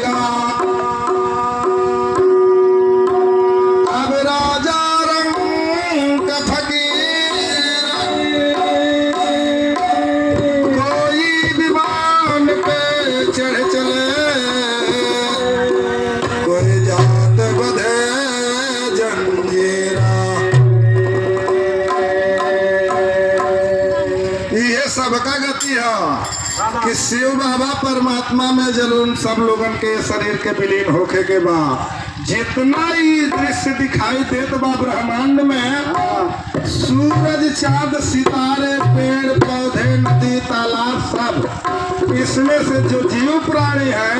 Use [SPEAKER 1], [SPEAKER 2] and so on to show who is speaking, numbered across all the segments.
[SPEAKER 1] का। अब राजा रंग फकीर कोई विमान पे चढ़ चले, कोई जात बधे जंजीरा। ये सबका गति है कि शिव बाबा परमात्मा में जरूर सब लोगन के शरीर के विलीन होके के बाद जितना ही दृश्य दिखाई देत बा ब्रह्मांड में, सूरज चांद सितारे पेड़ पौधे नदी तालाब सब, इसमें से जो जीव प्राणी है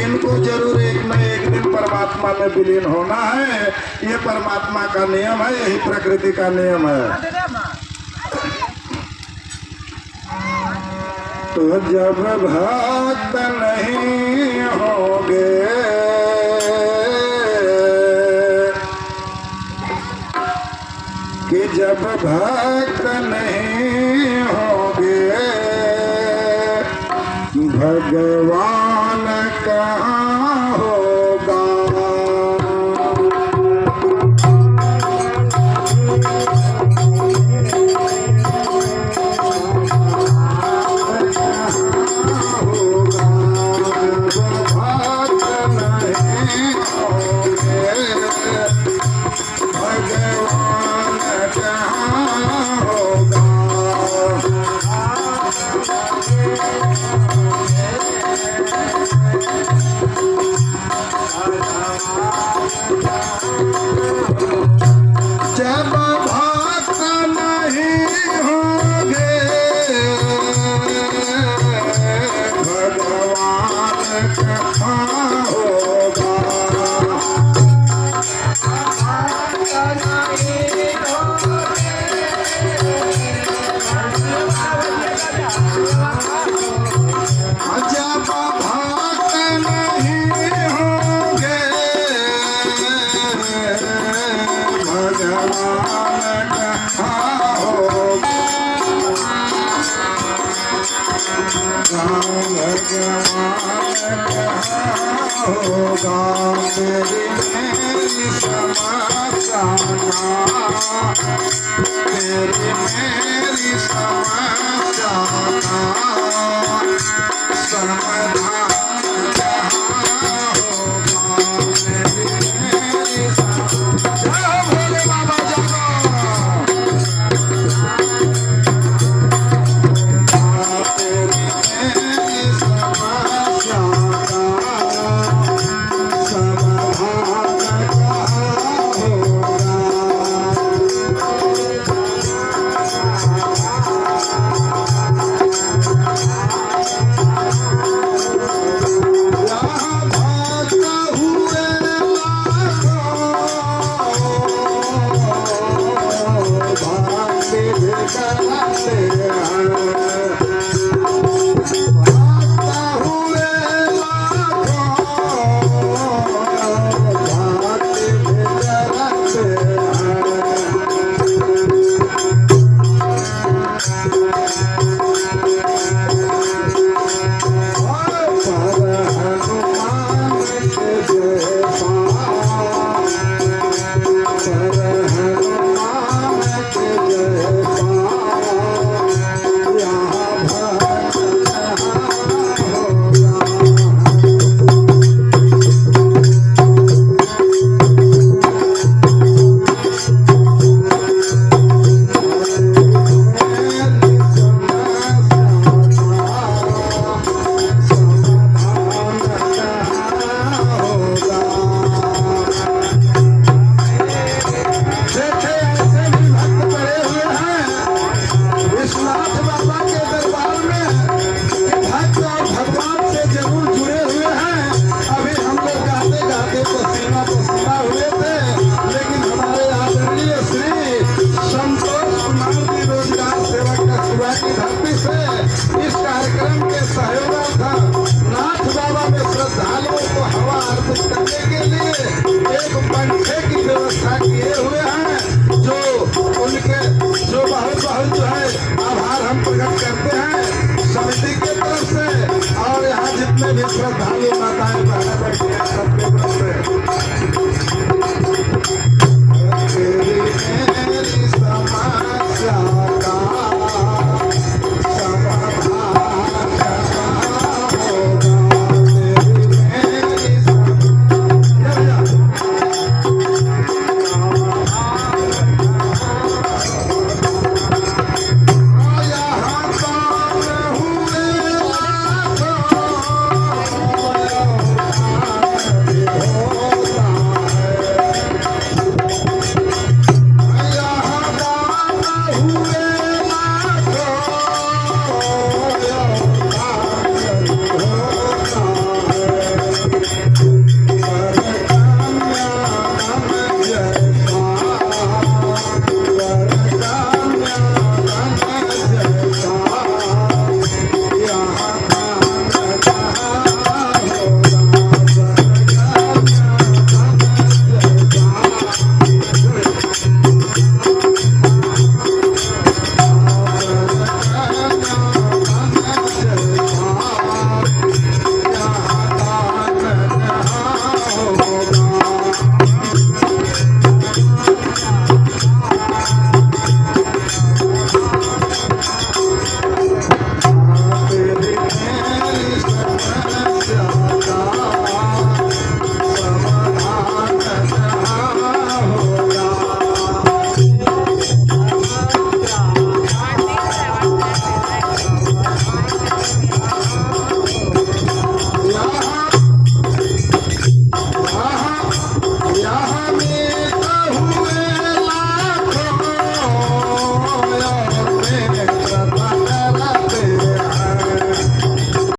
[SPEAKER 1] इनको जरूर एक न एक दिन परमात्मा में विलीन होना है। ये परमात्मा का नियम है, यही प्रकृति का नियम है। तो जब भक्त नहीं होंगे, कि जब भक्त नहीं होंगे, भगवान कहाँ होगा। जब भक्त नहीं होंगे, भगवान कहाँ होगा। जब भक्त नहीं होंगे, भगवान कहाँ होगा। भगवान कहाँ होगा। मेरी मेरी समस्या, मेरी मेरी समस्या समाधान कहाँ होगा। मेरी मेरी समस्या, भोले बाबा जागो। तेरी मेरी समस्या समाधान कहाँ होगा। समिति के तरफ से और यहाँ जितने भी श्रद्धालु माताएं